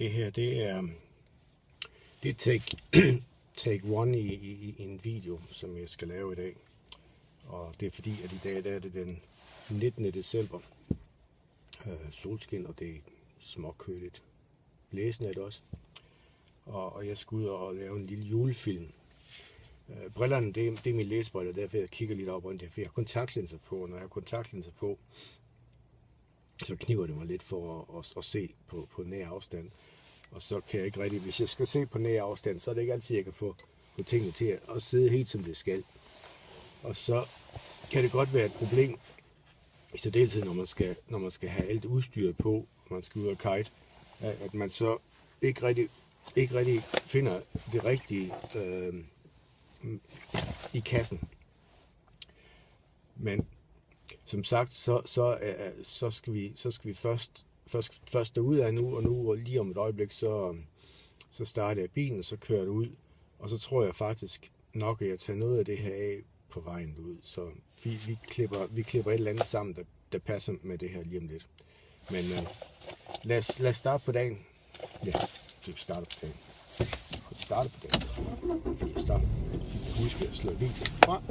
Det her, det er take one i en video, som jeg skal lave i dag. Og det er fordi, at i dag der er det den 19. december. Solskin, og det er småkøligt. Blæsende er det også. Og jeg skal ud og lave en lille julefilm. Brillerne, det er mine læsebriller, derfor jeg kigger lidt op rundt. For jeg har kontaktlinser på, og når jeg har kontaktlinser på, så kniver det mig lidt for at se på nær afstand. Og så kan jeg ikke rigtig, hvis jeg skal se på nær afstand, så er det ikke altid, jeg kan få tingene til at sidde helt som det skal. Og så kan det godt være et problem, i særdeleshed, når man skal have alt udstyret på, når man skal ud og kite, at man så ikke rigtig finder det rigtige i kassen. Men som sagt, så skal vi først derud af nu, og nu lige om et øjeblik, så starter jeg bilen, og så kører det ud, og så tror jeg faktisk nok, at jeg tager noget af det her af på vejen ud. Så vi klipper et eller andet sammen, der passer med det her lige om lidt. Men lad os starte på dagen. Ja, vi starter på dagen. Vi starter på dagen. Vi starter. Husk at slå videoen fra.